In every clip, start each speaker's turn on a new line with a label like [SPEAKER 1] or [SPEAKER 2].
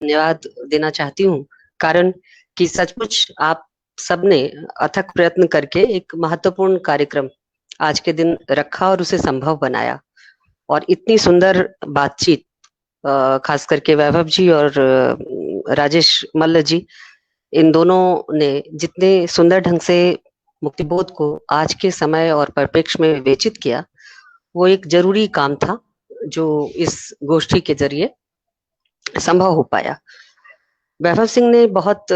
[SPEAKER 1] धन्यवाद देना चाहती हूँ। कारण कि सचमुच आप सबने अथक प्रयत्न करके एक महत्वपूर्ण कार्यक्रम आज के दिन रखा और उसे संभव बनाया। और इतनी सुंदर बातचीत, खास करके वैभव जी और राजेश मल्ल जी, इन दोनों ने जितने सुंदर ढंग से मुक्तिबोध को आज के समय और परिप्रेक्ष्य में विवेचित किया, वो एक जरूरी काम था जो इस गोष्ठी के जरिए संभव हो पाया। वैभव सिंह ने बहुत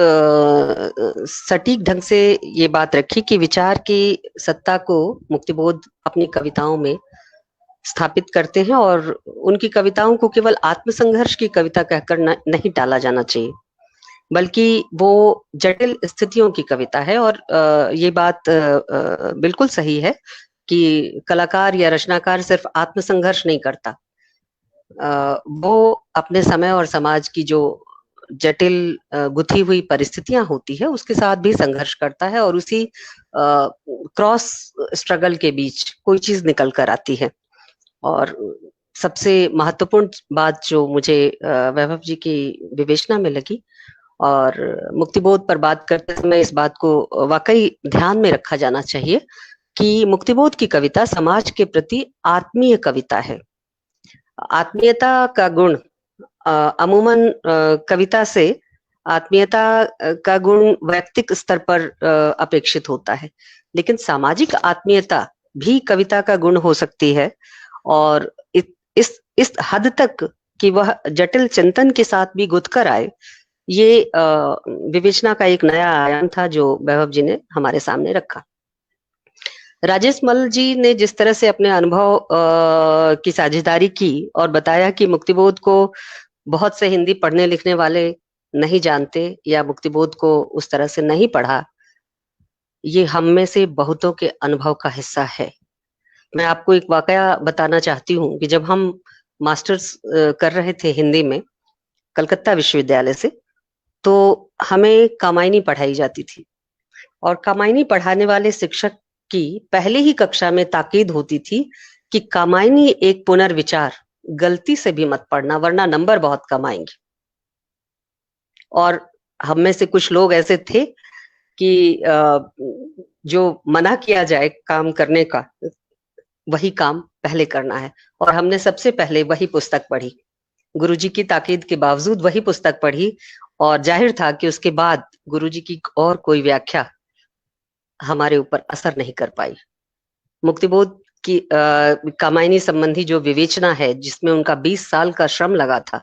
[SPEAKER 1] सटीक ढंग से ये बात रखी कि विचार की सत्ता को मुक्तिबोध अपनी कविताओं में स्थापित करते हैं, और उनकी कविताओं को केवल आत्मसंघर्ष की कविता कहकर नहीं टाला जाना चाहिए, बल्कि वो जटिल स्थितियों की कविता है। और ये बात बिल्कुल सही है कि कलाकार या रचनाकार सिर्फ आत्मसंघर्ष नहीं करता, वो अपने समय और समाज की जो जटिल गुथी हुई परिस्थितियां होती है उसके साथ भी संघर्ष करता है, और उसी क्रॉस स्ट्रगल के बीच कोई चीज निकल कर आती है। और सबसे महत्वपूर्ण बात जो मुझे वैभव जी की विवेचना में लगी, और मुक्तिबोध पर बात करते समय इस बात को वाकई ध्यान में रखा जाना चाहिए कि मुक्तिबोध की कविता समाज के प्रति आत्मीय कविता है। आत्मीयता का गुण अमूमन कविता से आत्मीयता का गुण वैयक्तिक स्तर पर अपेक्षित होता है, लेकिन सामाजिक आत्मीयता भी कविता का गुण हो सकती है। और इस हद तक कि वह जटिल चिंतन के साथ भी गुथ कर आए, ये विवेचना का एक नया आयाम था जो वैभव जी ने हमारे सामने रखा। राजेश मल जी ने जिस तरह से अपने अनुभव की साझेदारी की और बताया कि मुक्तिबोध को बहुत से हिंदी पढ़ने लिखने वाले नहीं जानते या मुक्तिबोध को उस तरह से नहीं पढ़ा, ये हम में से बहुतों के अनुभव का हिस्सा है। मैं आपको एक वाकया बताना चाहती हूँ कि जब हम मास्टर्स कर रहे थे हिंदी में कलकत्ता विश्वविद्यालय से, तो हमें कामायनी पढ़ाई जाती थी, और कामायनी पढ़ाने वाले शिक्षक की पहले ही कक्षा में ताकीद होती थी कि कामायनी एक पुनर्विचार, गलती से भी मत पढ़ना वरना नंबर बहुत कम आएंगे। और हम में से कुछ लोग ऐसे थे कि जो मना किया जाए काम करने का, वही काम पहले करना है, और हमने सबसे पहले वही पुस्तक पढ़ी। गुरुजी की ताकीद के बावजूद वही पुस्तक पढ़ी, और जाहिर था कि उसके बाद गुरुजी की और कोई व्याख्या हमारे ऊपर असर नहीं कर पाई। मुक्तिबोध की कामायनी संबंधी जो विवेचना है, जिसमें उनका 20 साल का श्रम लगा था,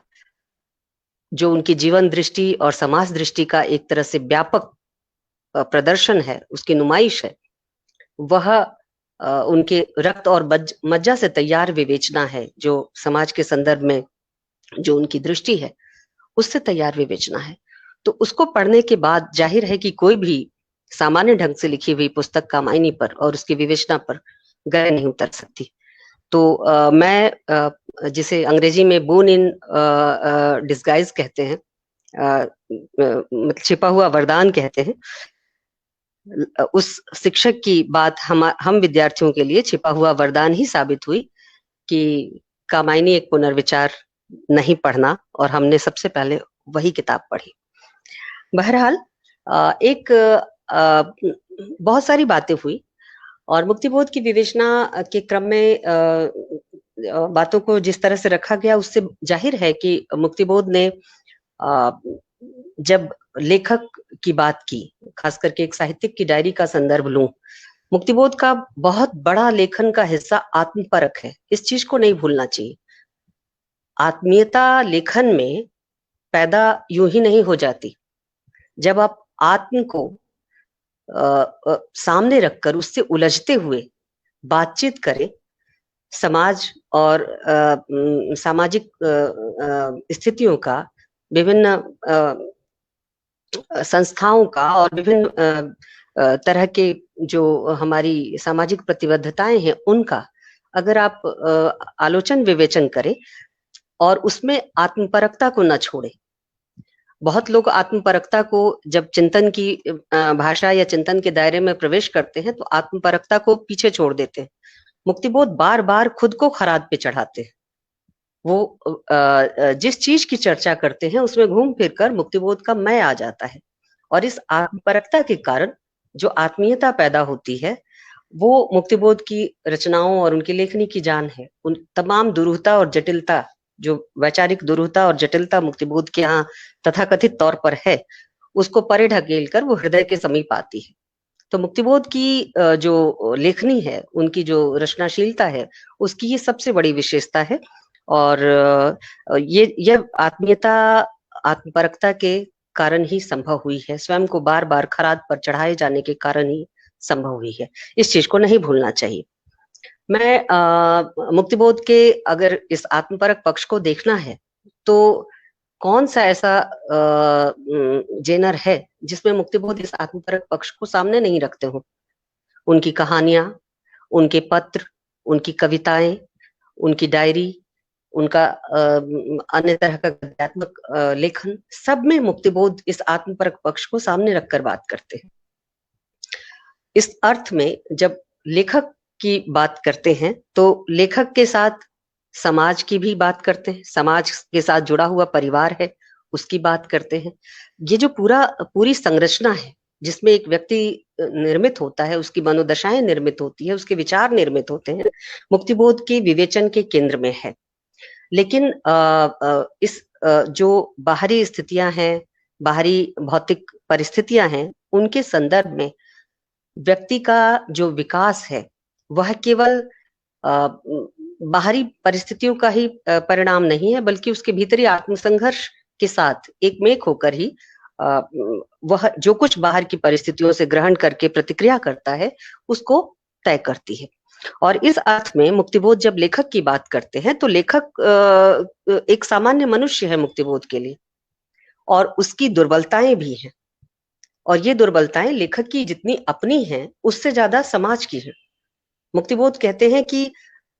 [SPEAKER 1] जो उनकी जीवन दृष्टि और समाज दृष्टि का एक तरह से व्यापक प्रदर्शन है, उसकी नुमाइश है, वह उनके रक्त और मज्जा से तैयार विवेचना है, जो समाज के संदर्भ में जो उनकी दृष्टि है उससे तैयार विवेचना है। तो उसको पढ़ने के बाद जाहिर है कि कोई भी सामान्य ढंग से लिखी हुई पुस्तक कामायनी पर और उसकी विवेचना पर गहरे नहीं उतर सकती। तो मैं जिसे अंग्रेजी में बोन इन डिस्गाइज कहते हैं, मतलब छिपा हुआ वरदान कहते हैं, उस शिक्षक की बात हम विद्यार्थियों के लिए छिपा हुआ वरदान ही साबित हुई कि कामायनी एक पुनर्विचार नहीं पढ़ना, और हमने सबसे पहले वही किताब पढ़ी। बहरहाल एक बहुत सारी बातें हुई, और मुक्तिबोध की विवेचना के क्रम में बातों को जिस तरह से रखा गया, उससे जाहिर है कि मुक्तिबोध ने जब लेखक की बात की, खास करके एक साहित्यिक की डायरी का संदर्भ लूं, मुक्तिबोध का बहुत बड़ा लेखन का हिस्सा आत्मपरक है। इस चीज को नहीं भूलना चाहिए। आत्मीयता लेखन में पैदा यूं ही नहीं हो जाती। जब आप आत्म को सामने रखकर उससे उलझते हुए बातचीत करें, समाज और सामाजिक स्थितियों का, विभिन्न संस्थाओं का, और विभिन्न तरह के जो हमारी सामाजिक प्रतिबद्धताएं हैं उनका अगर आप आलोचन विवेचन करें और उसमें आत्मपरकता को न छोड़े। बहुत लोग आत्मपरकता को जब चिंतन की भाषा या चिंतन के दायरे में प्रवेश करते हैं तो आत्मपरकता को पीछे छोड़ देते हैं। मुक्तिबोध बार बार खुद को खराद पे चढ़ाते हैं, वो जिस चीज की चर्चा करते हैं उसमें घूम फिर कर मुक्तिबोध का मैं आ जाता है। और इस आत्मपरकता के कारण जो आत्मीयता पैदा होती है, वो मुक्तिबोध की रचनाओं और उनकी लेखनी की जान है। उन तमाम दुरूहता और जटिलता, जो वैचारिक दुरूहता और जटिलता मुक्तिबोध के यहाँ तथाकथित तौर पर है, उसको परे ढकेल कर वो हृदय के समीप आती है। तो मुक्तिबोध की जो लेखनी है, उनकी जो रचनाशीलता है, उसकी ये सबसे बड़ी विशेषता है। और ये यह आत्मीयता आत्मपरकता के कारण ही संभव हुई है, स्वयं को बार बार खराद पर चढ़ाए जाने के कारण ही संभव हुई है। इस चीज को नहीं भूलना चाहिए। मैं मुक्तिबोध के अगर इस आत्मपरक पक्ष को देखना है, तो कौन सा ऐसा जेनर है जिसमें मुक्तिबोध इस आत्मपरक पक्ष को सामने नहीं रखते हो। उनकी कहानियां, उनके पत्र, उनकी कविताएं, उनकी डायरी, उनका अन्य तरह का गद्यात्मक लेखन, सब में मुक्तिबोध इस आत्मपरक पक्ष को सामने रखकर बात करते हैं। इस अर्थ में जब लेखक की बात करते हैं, तो लेखक के साथ समाज की भी बात करते हैं, समाज के साथ जुड़ा हुआ परिवार है, उसकी बात करते हैं। ये जो पूरी संरचना है, जिसमें एक व्यक्ति निर्मित होता है, उसकी मनोदशाएं निर्मित होती है, उसके विचार निर्मित होते हैं, मुक्तिबोध के विवेचन के केंद्र में है। लेकिन जो बाहरी स्थितियां हैं, बाहरी भौतिक परिस्थितियां हैं, उनके संदर्भ में व्यक्ति का जो विकास है, वह केवल बाहरी परिस्थितियों का ही परिणाम नहीं है, बल्कि उसके भीतरी आत्मसंघर्ष के साथ एकमेक होकर ही वह जो कुछ बाहर की परिस्थितियों से ग्रहण करके प्रतिक्रिया करता है, उसको तय करती है। और इस अर्थ में मुक्तिबोध जब लेखक की बात करते हैं, तो लेखक एक सामान्य मनुष्य है मुक्तिबोध के लिए, और उसकी दुर्बलताएं भी हैं। और ये दुर्बलताएं लेखक की जितनी अपनी हैं, उससे ज्यादा समाज की हैं। मुक्तिबोध कहते हैं कि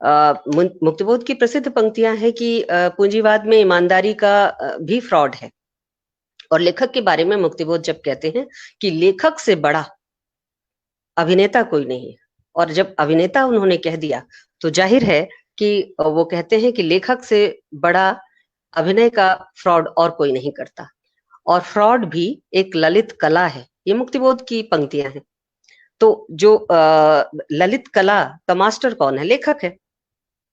[SPEAKER 1] मुक्तिबोध की प्रसिद्ध पंक्तियां हैं कि पूंजीवाद में ईमानदारी का भी फ्रॉड है। और लेखक के बारे में मुक्तिबोध जब कहते हैं कि लेखक से बड़ा अभिनेता कोई नहीं है, और जब अभिनेता उन्होंने कह दिया, तो जाहिर है कि वो कहते हैं कि लेखक से बड़ा अभिनय का फ्रॉड और कोई नहीं करता। और फ्रॉड भी एक ललित कला है। ये मुक्तिबोध की पंक्तियां हैं। तो जो ललित कला का मास्टर कौन है? लेखक है।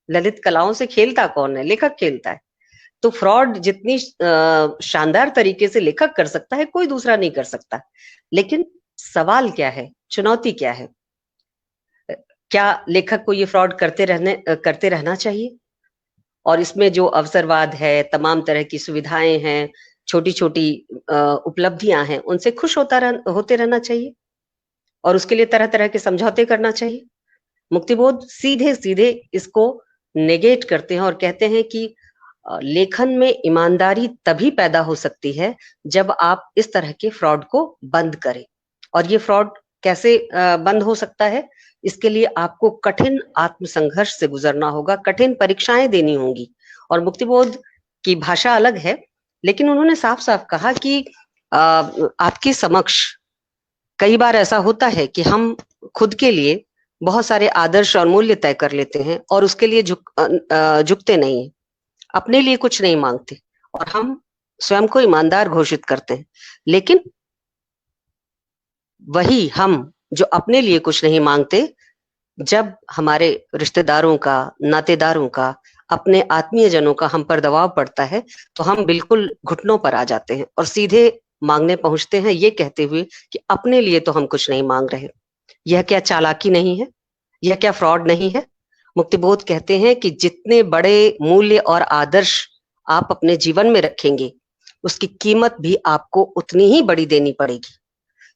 [SPEAKER 1] ललित कलाओं से खेलता कौन है? लेखक खेलता है। तो फ्रॉड जितनी शानदार तरीके से लेखक कर सकता है, कोई दूसरा नहीं कर सकता। लेकिन सवाल क्या है, चुनौती क्या है? क्या लेखक को ये फ्रॉड करते रहना चाहिए? और इसमें जो अवसरवाद है, तमाम तरह की सुविधाएं हैं, छोटी छोटी उपलब्धियां हैं, उनसे खुश होते रहना चाहिए, और उसके लिए तरह तरह के समझौते करना चाहिए। मुक्तिबोध सीधे सीधे इसको नेगेट करते हैं और कहते हैं कि लेखन में ईमानदारी तभी पैदा हो सकती है जब आप इस तरह के फ्रॉड को बंद करें। और ये फ्रॉड कैसे बंद हो सकता है? इसके लिए आपको कठिन आत्मसंघर्ष से गुजरना होगा, कठिन परीक्षाएं देनी होंगी। और मुक्तिबोध की भाषा अलग है, लेकिन उन्होंने साफ साफ कहा कि आपके समक्ष कई बार ऐसा होता है कि हम खुद के लिए बहुत सारे आदर्श और मूल्य तय कर लेते हैं, और उसके लिए झुकते नहीं हैं, अपने लिए कुछ नहीं मांगते, और हम स्वयं को ईमानदार घोषित करते हैं। लेकिन वही हम जो अपने लिए कुछ नहीं मांगते, जब हमारे रिश्तेदारों का, नातेदारों का, अपने आत्मीय जनों का हम पर दबाव पड़ता है, तो हम बिल्कुल घुटनों पर आ जाते हैं और सीधे मांगने पहुंचते हैं, ये कहते हुए कि अपने लिए तो हम कुछ नहीं मांग रहे। यह क्या चालाकी नहीं है? यह क्या फ्रॉड नहीं है? मुक्तिबोध कहते हैं कि जितने बड़े मूल्य और आदर्श आप अपने जीवन में रखेंगे, उसकी कीमत भी आपको उतनी ही बड़ी देनी पड़ेगी।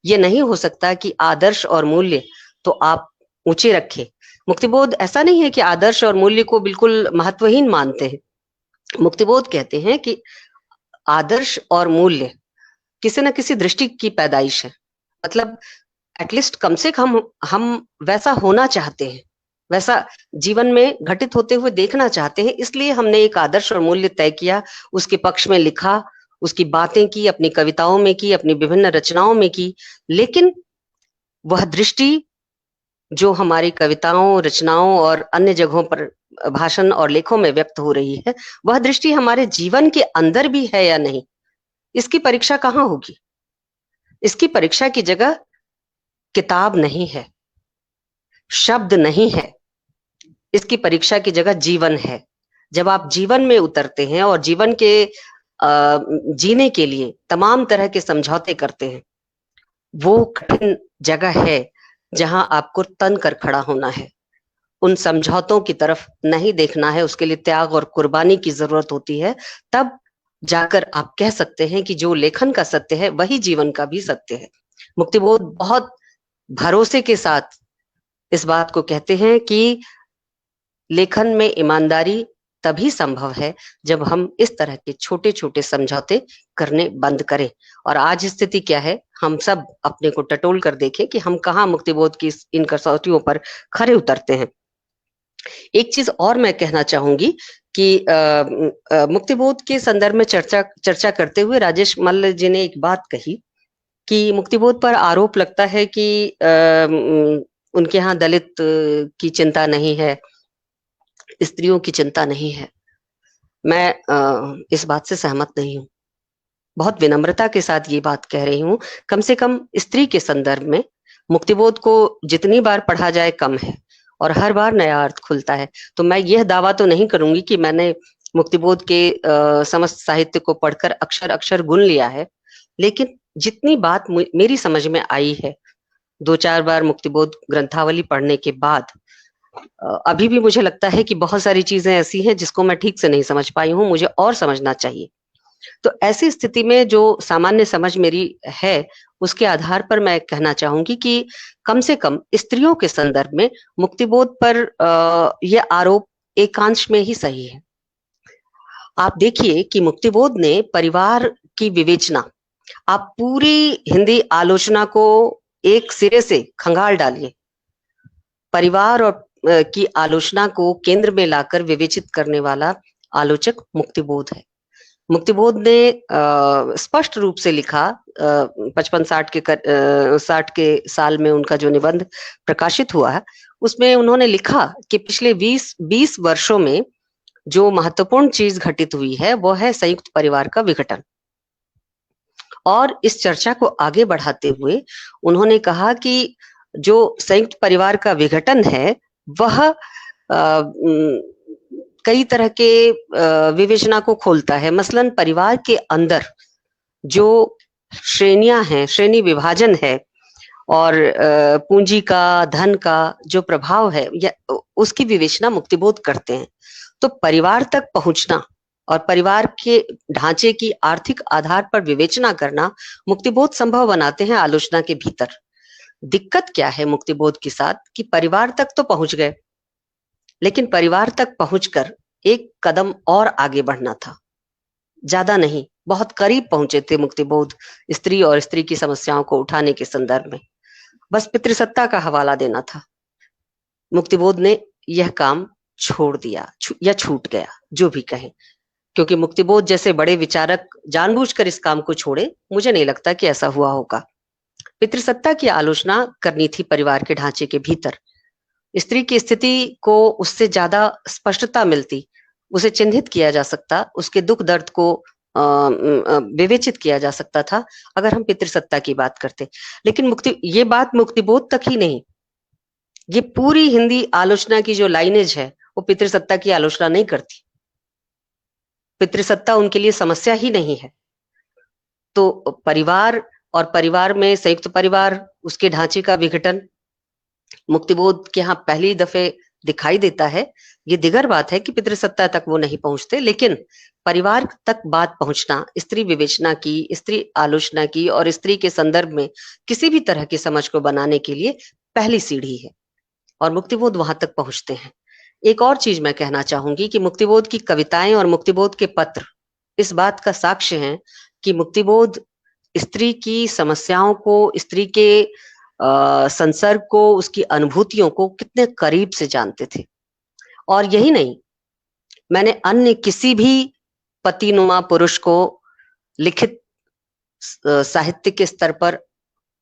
[SPEAKER 1] ये नहीं हो सकता कि आदर्श और मूल्य तो आप ऊंचे रखें। मुक्तिबोध ऐसा नहीं है कि आदर्श और मूल्य को बिल्कुल महत्वहीन मानते हैं। मुक्तिबोध कहते हैं कि आदर्श और मूल्य किसी न किसी दृष्टि की पैदाइश है। मतलब एटलीस्ट कम से कम हम वैसा होना चाहते हैं, वैसा जीवन में घटित होते हुए देखना चाहते हैं, इसलिए हमने एक आदर्श और मूल्य तय किया, उसके पक्ष में लिखा, उसकी बातें की, अपनी कविताओं में की, अपनी विभिन्न रचनाओं में की। लेकिन वह दृष्टि जो हमारी कविताओं, रचनाओं और अन्य जगहों पर भाषण और लेखों में व्यक्त हो रही है, वह दृष्टि हमारे जीवन के अंदर भी है या नहीं, इसकी परीक्षा कहाँ होगी? इसकी परीक्षा की जगह किताब नहीं है, शब्द नहीं है, इसकी परीक्षा की जगह जीवन है। जब आप जीवन में उतरते हैं और जीवन के जीने के लिए तमाम तरह के समझौते करते हैं, वो कठिन जगह है जहां आपको तन कर खड़ा होना है। उन समझौतों की तरफ नहीं देखना है, उसके लिए त्याग और कुर्बानी की जरूरत होती है। तब जाकर आप कह सकते हैं कि जो लेखन का सत्य है वही जीवन का भी सत्य है। मुक्तिबोध बहुत भरोसे के साथ इस बात को कहते हैं कि लेखन में ईमानदारी तभी संभव है जब हम इस तरह के छोटे छोटे समझौते करने बंद करें। और आज स्थिति क्या है, हम सब अपने को टटोल कर देखें कि हम कहाँ मुक्तिबोध की इन कसौटियों पर खरे उतरते हैं। एक चीज और मैं कहना चाहूंगी कि मुक्तिबोध के संदर्भ में चर्चा करते हुए राजेश मल्ल जी ने एक बात कही कि मुक्तिबोध पर आरोप लगता है कि उनके यहाँ दलित की चिंता नहीं है, स्त्रियों की चिंता नहीं है। मैं इस बात से सहमत नहीं हूँ। बहुत विनम्रता के साथ ये बात कह रही हूँ। कम से कम स्त्री के संदर्भ में मुक्तिबोध को जितनी बार पढ़ा जाए कम है और हर बार नया अर्थ खुलता है। तो मैं यह दावा तो नहीं करूंगी कि मैंने मुक्तिबोध के समस्त साहित्य को पढ़कर अक्षर अक्षर गुन लिया है, लेकिन जितनी बात मेरी समझ में आई है 2-4 बार मुक्तिबोध ग्रंथावली पढ़ने के बाद, अभी भी मुझे लगता है कि बहुत सारी चीजें ऐसी हैं जिसको मैं ठीक से नहीं समझ पाई हूँ, मुझे और समझना चाहिए। तो ऐसी स्थिति में जो सामान्य समझ मेरी है उसके आधार पर मैं कहना चाहूंगी कि कम से कम स्त्रियों के संदर्भ में मुक्तिबोध पर यह आरोप एकांश में ही सही है। आप देखिए कि मुक्तिबोध ने परिवार की विवेचना, आप पूरी हिंदी आलोचना को एक सिरे से खंगाल डालिए, परिवार और की आलोचना को केंद्र में लाकर विवेचित करने वाला आलोचक मुक्तिबोध है। मुक्तिबोध ने स्पष्ट रूप से लिखा, 55-60 के साल में उनका जो निबंध प्रकाशित हुआ है उसमें उन्होंने लिखा कि पिछले 20 वर्षों में जो महत्वपूर्ण चीज घटित हुई है वो है संयुक्त परिवार का विघटन। और इस चर्चा को आगे बढ़ाते हुए उन्होंने कहा कि जो संयुक्त परिवार का विघटन है वह कई तरह के विवेचना को खोलता है। मसलन परिवार के अंदर जो श्रेणियां हैं, श्रेणी विभाजन है और पूंजी का, धन का जो प्रभाव है या उसकी विवेचना मुक्तिबोध करते हैं। तो परिवार तक पहुंचना और परिवार के ढांचे की आर्थिक आधार पर विवेचना करना मुक्तिबोध संभव बनाते हैं आलोचना के भीतर। दिक्कत क्या है मुक्तिबोध के साथ कि परिवार तक तो पहुंच गए, लेकिन परिवार तक पहुंचकर एक कदम और आगे बढ़ना था, ज्यादा नहीं, बहुत करीब पहुंचे थे मुक्तिबोध स्त्री और स्त्री की समस्याओं को उठाने के संदर्भ में। बस पितृसत्ता का हवाला देना था। मुक्तिबोध ने यह काम छोड़ दिया या छूट गया, जो भी कहें, क्योंकि मुक्तिबोध जैसे बड़े विचारक जानबूझकर इस काम को छोड़े, मुझे नहीं लगता कि ऐसा हुआ होगा। पितृसत्ता की आलोचना करनी थी परिवार के ढांचे के भीतर। स्त्री की स्थिति को उससे ज्यादा स्पष्टता मिलती, उसे चिन्हित किया जा सकता, उसके दुख दर्द को विवेचित किया जा सकता था अगर हम पितृसत्ता की बात करते। लेकिन ये बात मुक्तिबोध तक ही नहीं, ये पूरी हिंदी आलोचना की जो लाइनेज है वो पितृसत्ता की आलोचना नहीं करती। पितृसत्ता उनके लिए समस्या ही नहीं है। तो परिवार और परिवार में संयुक्त परिवार, उसके ढांचे का विघटन मुक्तिबोध के यहाँ पहली दफे दिखाई देता है। ये दिगर बात है कि पितृसत्ता तक वो नहीं पहुंचते, लेकिन परिवार तक बात पहुंचना स्त्री विवेचना की, स्त्री आलोचना की और स्त्री के संदर्भ में किसी भी तरह की समझ को बनाने के लिए पहली सीढ़ी है और मुक्तिबोध वहां तक पहुंचते हैं। एक और चीज मैं कहना चाहूंगी कि मुक्तिबोध की कविताएं और मुक्तिबोध के पत्र इस बात का साक्ष्य हैं कि मुक्तिबोध स्त्री की समस्याओं को, स्त्री के संसर्ग को, उसकी अनुभूतियों को कितने करीब से जानते थे। और यही नहीं, मैंने अन्य किसी भी पतिनुमा पुरुष को लिखित साहित्य के स्तर पर,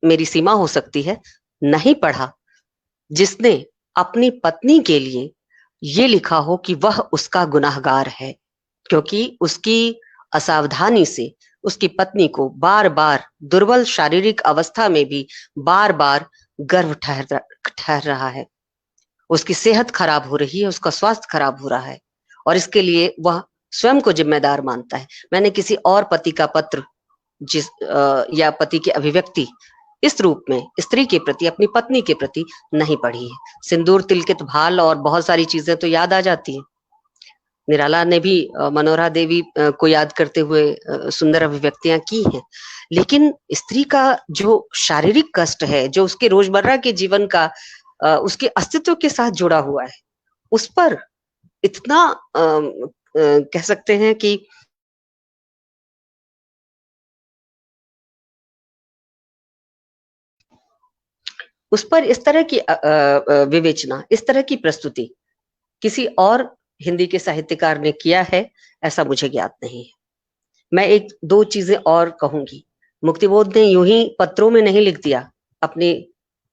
[SPEAKER 1] मेरी सीमा हो सकती है, नहीं पढ़ा जिसने अपनी पत्नी के लिए ये लिखा हो कि वह उसका गुनाहगार है, क्योंकि उसकी असावधानी से उसकी पत्नी को बार बार दुर्बल शारीरिक अवस्था में भी बार बार गर्भ ठहर रहा है। उसकी सेहत खराब हो रही है, उसका स्वास्थ्य खराब हो रहा है, और इसके लिए वह स्वयं को जिम्मेदार मानता है। मैंने किसी और पति का पत्र या पति की अभिव्यक्ति इस रूप में स्त्री के प्रति, अपनी पत्नी के प्रति नहीं पढ़ी है। सिंदूर, तिलकित भाल और बहुत सारी चीजें तो याद आ जाती हैं। निराला ने भी मनोहरा देवी को याद करते हुए सुंदर अभिव्यक्तियां की हैं, लेकिन स्त्री का जो शारीरिक कष्ट है, जो उसके रोजमर्रा के जीवन का उसके अस्तित्व के साथ जुड़ा हुआ है, उस पर इतना कह सकते हैं कि उस पर इस तरह की विवेचना, इस तरह की प्रस्तुति किसी और हिंदी के साहित्यकार ने किया है, ऐसा मुझे ज्ञात नहीं है। मैं एक दो चीजें और कहूंगी। मुक्तिबोध ने यूं ही पत्रों में नहीं लिख दिया अपनी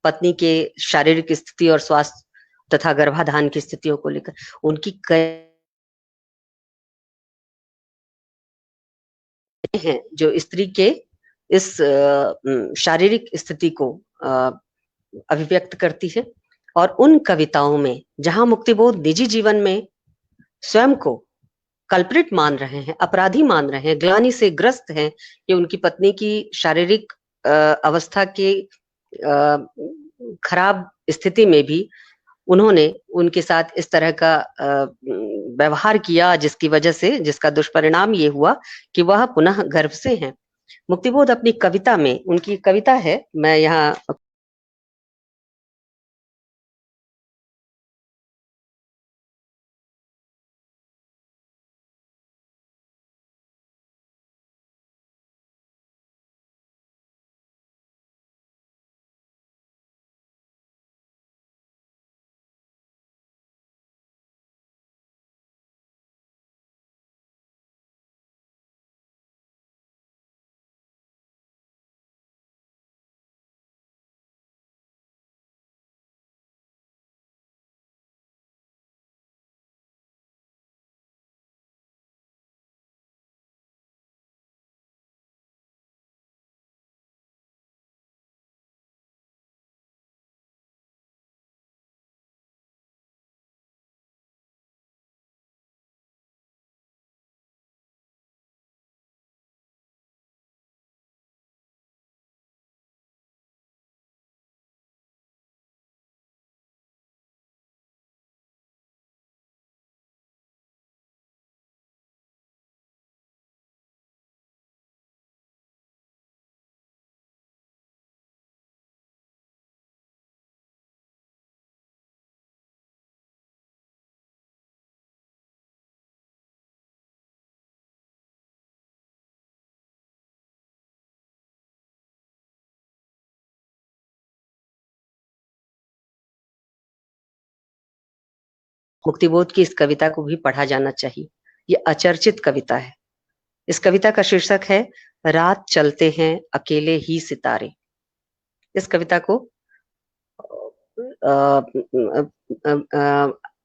[SPEAKER 1] पत्नी के शारीरिक स्थिति और स्वास्थ्य तथा गर्भाधान की स्थितियों को लेकर। उनकी कई हैं जो स्त्री के इस शारीरिक स्थिति को अभिव्यक्त करती है, और उन कविताओं में जहां मुक्तिबोध निजी जीवन में स्वयं को कल्प्रिट मान रहे हैं, अपराधी मान रहे हैं, ग्लानि से ग्रस्त हैं कि उनकी पत्नी की शारीरिक अवस्था के खराब स्थिति में भी उन्होंने उनके साथ इस तरह का व्यवहार किया, जिसकी वजह से, जिसका दुष्परिणाम ये हुआ कि वह पुनः गर्भ से हैं। मुक्तिबोध अपनी कविता में, उनकी कविता है, मैं यहाँ मुक्तिबोध की इस कविता को भी पढ़ा जाना चाहिए। ये अचर्चित कविता है। इस कविता का शीर्षक है रात चलते हैं अकेले ही सितारे। इस कविता को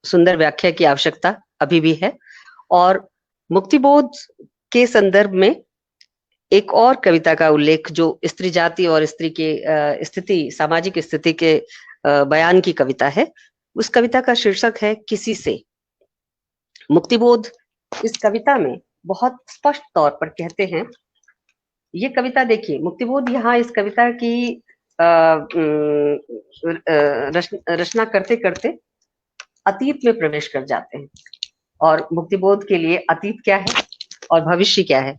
[SPEAKER 1] सुंदर व्याख्या की आवश्यकता अभी भी है। और मुक्तिबोध के संदर्भ में एक और कविता का उल्लेख, जो स्त्री जाति और स्त्री के स्थिति, सामाजिक स्थिति के बयान की कविता है, उस कविता का शीर्षक है किसी से। मुक्तिबोध इस कविता में बहुत स्पष्ट तौर पर कहते हैं, ये कविता देखिए, मुक्तिबोध यहाँ इस कविता की रचना करते करते अतीत में प्रवेश कर जाते हैं। और मुक्तिबोध के लिए अतीत क्या है और भविष्य क्या है?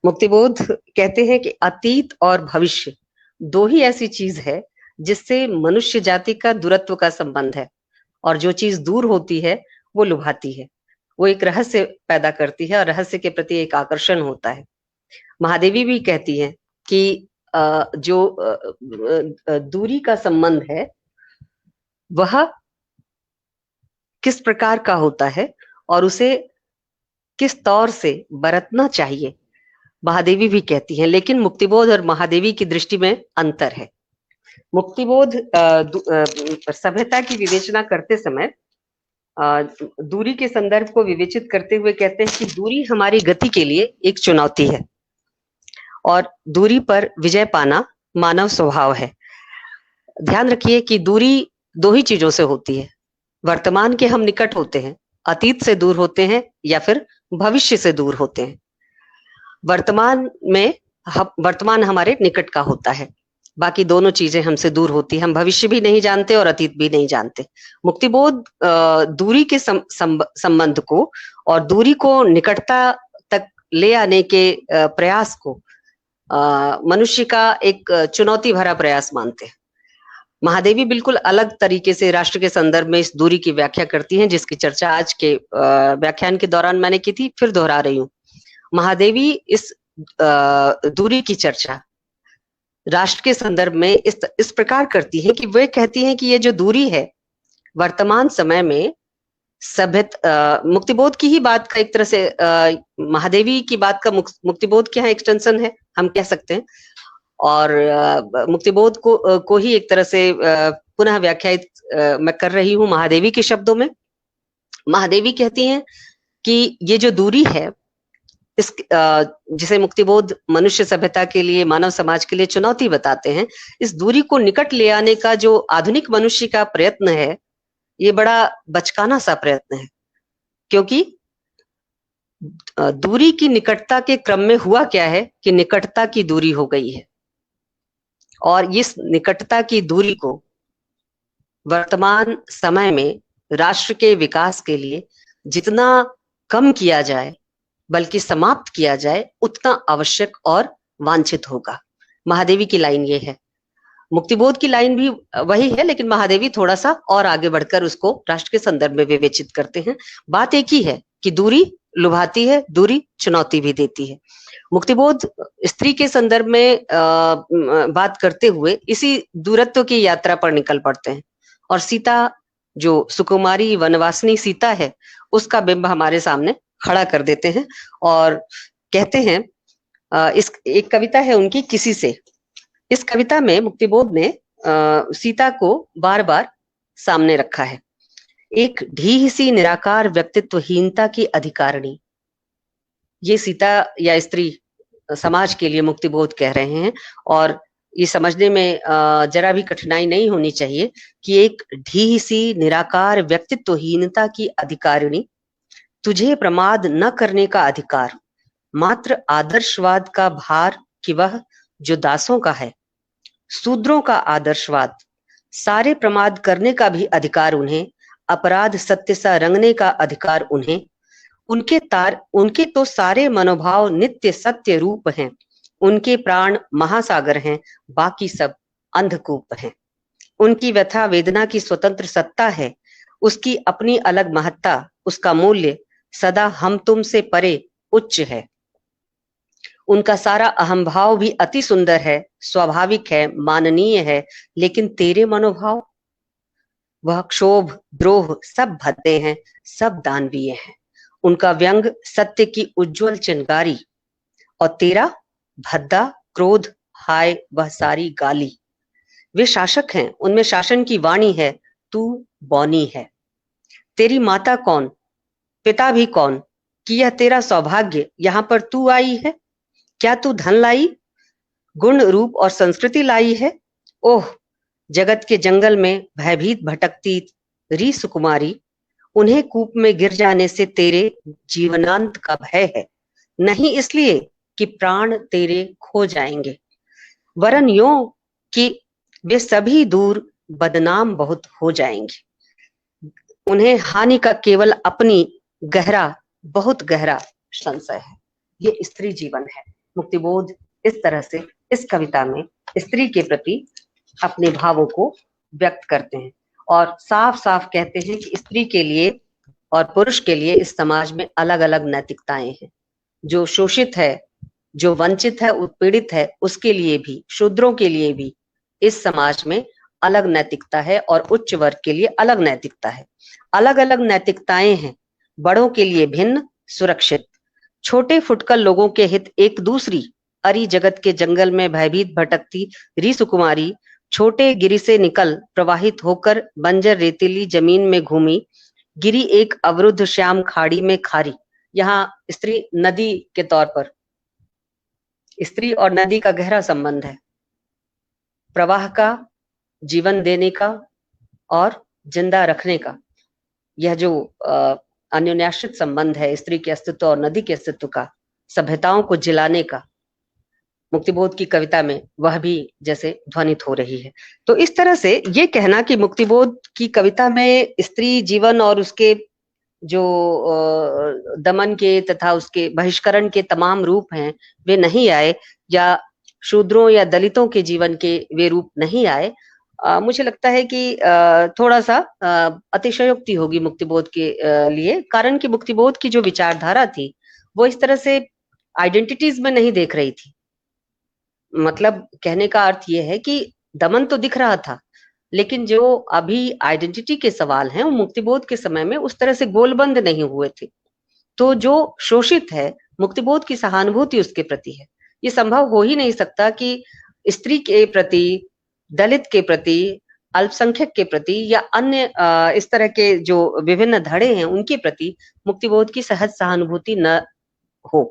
[SPEAKER 1] मुक्तिबोध कहते हैं कि अतीत और भविष्य दो ही ऐसी चीज है जिससे मनुष्य जाति का दूरत्व का संबंध है, और जो चीज दूर होती है वो लुभाती है, वो एक रहस्य पैदा करती है और रहस्य के प्रति एक आकर्षण होता है। महादेवी भी कहती हैं कि जो दूरी का संबंध है वह किस प्रकार का होता है और उसे किस तौर से बरतना चाहिए, महादेवी भी कहती हैं। लेकिन मुक्तिबोध और महादेवी की दृष्टि में अंतर है। मुक्तिबोध सभ्यता की विवेचना करते समय दूरी के संदर्भ को विवेचित करते हुए कहते हैं कि दूरी हमारी गति के लिए एक चुनौती है और दूरी पर विजय पाना मानव स्वभाव है। ध्यान रखिए कि दूरी दो ही चीजों से होती है। वर्तमान के हम निकट होते हैं, अतीत से दूर होते हैं, या फिर भविष्य से दूर होते हैं। वर्तमान में वर्तमान हमारे निकट का होता है, बाकी दोनों चीजें हमसे दूर होती है। हम भविष्य भी नहीं जानते और अतीत भी नहीं जानते। मुक्तिबोध दूरी के संबंध को और दूरी को निकटता तक ले आने के प्रयास को मनुष्य का एक चुनौती भरा प्रयास मानते हैं। महादेवी बिल्कुल अलग तरीके से राष्ट्र के संदर्भ में इस दूरी की व्याख्या करती हैं, जिसकी चर्चा आज के व्याख्यान के दौरान मैंने की थी, फिर दोहरा रही हूँ। महादेवी इस दूरी की चर्चा राष्ट्र के संदर्भ में इस प्रकार करती है कि वे कहती हैं कि ये जो दूरी है वर्तमान समय में मुक्तिबोध की ही बात का एक तरह से महादेवी की बात का मुक्तिबोध के यहाँ एक्सटेंशन है, हम कह सकते हैं। और मुक्तिबोध को ही एक तरह से पुनः व्याख्यायित मैं कर रही हूँ महादेवी के शब्दों में। महादेवी कहती हैं कि ये जो दूरी है, इस जिसे मुक्तिबोध मनुष्य सभ्यता के लिए, मानव समाज के लिए चुनौती बताते हैं, इस दूरी को निकट ले आने का जो आधुनिक मनुष्य का प्रयत्न है, ये बड़ा बचकाना सा प्रयत्न है। क्योंकि दूरी की निकटता के क्रम में हुआ क्या है कि निकटता की दूरी हो गई है, और इस निकटता की दूरी को वर्तमान समय में राष्ट्र के विकास के लिए जितना कम किया जाए, बल्कि समाप्त किया जाए, उतना आवश्यक और वांछित होगा। महादेवी की लाइन ये है। मुक्तिबोध की लाइन भी वही है, लेकिन महादेवी थोड़ा सा और आगे बढ़कर उसको राष्ट्र के संदर्भ में विवेचित करते हैं। बात एक ही है कि दूरी लुभाती है, दूरी चुनौती भी देती है। मुक्तिबोध स्त्री के संदर्भ में बात करते हुए इसी दूरत्व की यात्रा पर निकल पड़ते हैं, और सीता, जो सुकुमारी वनवासिनी सीता है, उसका बिंब हमारे सामने खड़ा कर देते हैं और कहते हैं, इस एक कविता है उनकी किसी से। इस कविता में मुक्तिबोध ने सीता को बार बार सामने रखा है। एक ढीह सी निराकार व्यक्तित्वहीनता की अधिकारिणी, ये सीता या स्त्री समाज के लिए मुक्तिबोध कह रहे हैं। और ये समझने में जरा भी कठिनाई नहीं होनी चाहिए कि एक ढीह सी निराकार व्यक्तित्वहीनता की अधिकारिणी, तुझे प्रमाद न करने का अधिकार, मात्र आदर्शवाद का भार कि वह जो दासों का है, शूद्रों का आदर्शवाद, सारे प्रमाद करने का भी अधिकार उन्हें, अपराध सत्य सा रंगने का अधिकार उन्हें। उनके तो सारे मनोभाव नित्य सत्य रूप हैं, उनके प्राण महासागर हैं, बाकी सब अंधकूप हैं। उनकी व्यथा वेदना की स्वतंत्र सत्ता है, उसकी अपनी अलग महत्ता, उसका मूल्य सदा हम तुम से परे उच्च है। उनका सारा अहंभाव भी अति सुंदर है, स्वाभाविक है, माननीय है, लेकिन तेरे मनोभाव, वह क्षोभ द्रोह सब भद्दे हैं, सब दानवीय हैं। उनका व्यंग सत्य की उज्जवल चिंगारी, और तेरा भद्दा क्रोध हाय वह सारी गाली। वे शासक हैं, उनमें शासन की वाणी है, तू बौनी है। तेरी माता कौन, पिता भी कौन, कि यह तेरा सौभाग्य यहाँ पर तू आई है। क्या तू धन लाई, गुण रूप और संस्कृति लाई है। ओह, जगत के जंगल में भयभीत भटकती री सुकुमारी, उन्हें कूप में गिर जाने से तेरे जीवनांत का भय है, नहीं इसलिए कि प्राण तेरे खो जाएंगे, वरन यूं कि वे सभी दूर बदनाम बहुत हो जाएंगे। उन्हें हानि का केवल अपनी गहरा, बहुत गहरा संशय है। ये स्त्री जीवन है। मुक्तिबोध इस तरह से इस कविता में स्त्री के प्रति अपने भावों को व्यक्त करते हैं और साफ साफ कहते हैं कि स्त्री के लिए और पुरुष के लिए इस समाज में अलग अलग नैतिकताएं हैं। जो शोषित है, जो वंचित है, उत्पीड़ित है, उसके लिए भी, शूद्रों के लिए भी इस समाज में अलग नैतिकता है, और उच्च वर्ग के लिए अलग नैतिकता है। अलग अलग नैतिकताएं हैं, बड़ों के लिए भिन्न, सुरक्षित, छोटे फुटकर लोगों के हित एक दूसरी। अरी जगत के जंगल में भयभीत भटकती री सुकुमारी, छोटे गिरि से निकल प्रवाहित होकर बंजर रेतीली जमीन में घूमी, गिरी एक अवरुद्ध श्याम खाड़ी में खारी। यहाँ स्त्री नदी के तौर पर, स्त्री और नदी का गहरा संबंध है, प्रवाह का, जीवन देने का और जिंदा रखने का। यह जो अन्योन्याश्रित संबंध है स्त्री के अस्तित्व और नदी के अस्तित्व का, सभ्यताओं को जिलाने का, मुक्तिबोध की कविता में वह भी जैसे ध्वनित हो रही है। तो इस तरह से ये कहना कि मुक्तिबोध की कविता में स्त्री जीवन और उसके जो दमन के तथा उसके बहिष्करण के तमाम रूप हैं वे नहीं आए, या शूद्रों या दलितों के जीवन के वे रूप नहीं आए, मुझे लगता है कि थोड़ा सा अतिशयोक्ति होगी मुक्तिबोध के लिए। कारण कि मुक्तिबोध की जो विचारधारा थी वो इस तरह से आइडेंटिटीज में नहीं देख रही थी। मतलब कहने का अर्थ ये है कि दमन तो दिख रहा था, लेकिन जो अभी आइडेंटिटी के सवाल हैं वो मुक्तिबोध के समय में उस तरह से गोलबंद नहीं हुए थे। तो जो शोषित है, मुक्तिबोध की सहानुभूति उसके प्रति है। ये संभव हो ही नहीं सकता कि स्त्री के प्रति, दलित के प्रति, अल्पसंख्यक के प्रति या अन्य इस तरह के जो विभिन्न धड़े हैं उनके प्रति मुक्तिबोध की सहज सहानुभूति न हो,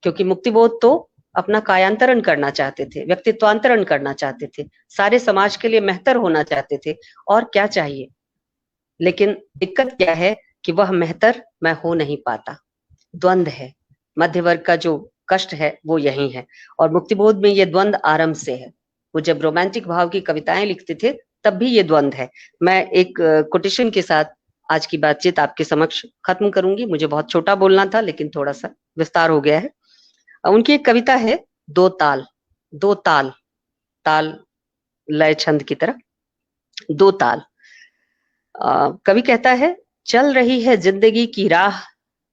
[SPEAKER 1] क्योंकि मुक्तिबोध तो अपना कायांतरण करना चाहते थे, व्यक्तित्वांतरण करना चाहते थे, सारे समाज के लिए मेहतर होना चाहते थे, और क्या चाहिए। लेकिन दिक्कत क्या है कि वह मेहतर मैं हो नहीं पाता, द्वंद है, मध्य वर्ग का जो कष्ट है वो यही है। और मुक्तिबोध में ये द्वंद आरंभ से है। वो जब रोमांटिक भाव की कविताएं लिखते थे तब भी ये द्वंद है। मैं एक कोटेशन के साथ आज की बातचीत आपके समक्ष खत्म करूंगी। मुझे बहुत छोटा बोलना था लेकिन थोड़ा सा विस्तार हो गया है। उनकी एक कविता है, दो ताल। दो ताल, ताल लय छंद की तरह, दो ताल। कवि कहता है, चल रही है जिंदगी की राह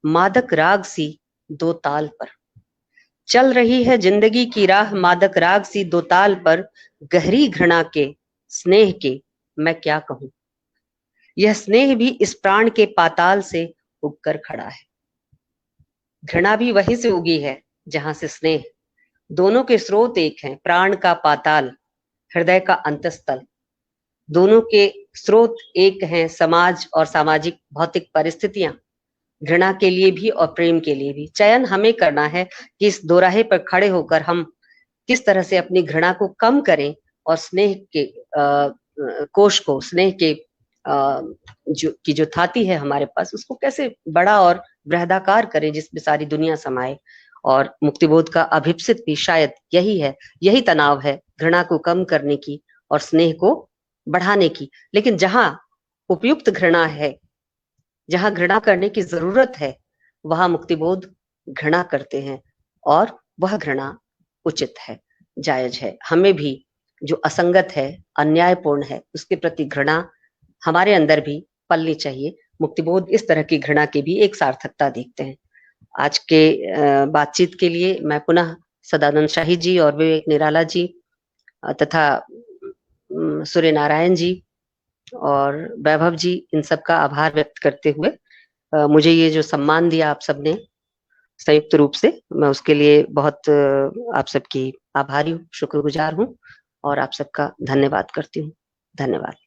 [SPEAKER 1] मादक राग सी दो ताल पर। चल रही है जिंदगी की राह मादक राग सी दो ताल पर, गहरी घृणा के स्नेह के मैं क्या कहूं। यह स्नेह भी इस प्राण के पाताल से उगकर खड़ा है। घृणा भी वहीं से उगी है जहां से स्नेह। दोनों के स्रोत एक हैं, प्राण का पाताल, हृदय का अंतस्थल। दोनों के स्रोत एक हैं, समाज और सामाजिक भौतिक परिस्थितियां। घृणा के लिए भी और प्रेम के लिए भी चयन हमें करना है कि इस दोराहे पर खड़े होकर हम किस तरह से अपनी घृणा को कम करें और स्नेह के कोश को, स्नेह के जो थाती है हमारे पास, उसको कैसे बड़ा और बृहदाकार करें जिसमें सारी दुनिया समाये। और मुक्तिबोध का अभिप्सित भी शायद यही है, यही तनाव है, घृणा को कम करने की और स्नेह को बढ़ाने की। लेकिन जहां उपयुक्त घृणा है, जहां घृणा करने की जरूरत है, वहां मुक्तिबोध घृणा करते हैं, और वह घृणा उचित है, जायज है। हमें भी जो असंगत है, अन्यायपूर्ण है, उसके प्रति घृणा हमारे अंदर भी पलनी चाहिए। मुक्तिबोध इस तरह की घृणा की भी एक सार्थकता देखते हैं। आज के बातचीत के लिए मैं पुनः सदानंद शाही जी और विवेक निराला जी तथा सूर्य नारायण जी और वैभव जी, इन सब का आभार व्यक्त करते हुए मुझे ये जो सम्मान दिया आप सबने संयुक्त रूप से, मैं उसके लिए बहुत आप सबकी आभारी हूँ, शुक्रगुजार हूँ, और आप सबका धन्यवाद करती हूँ। धन्यवाद।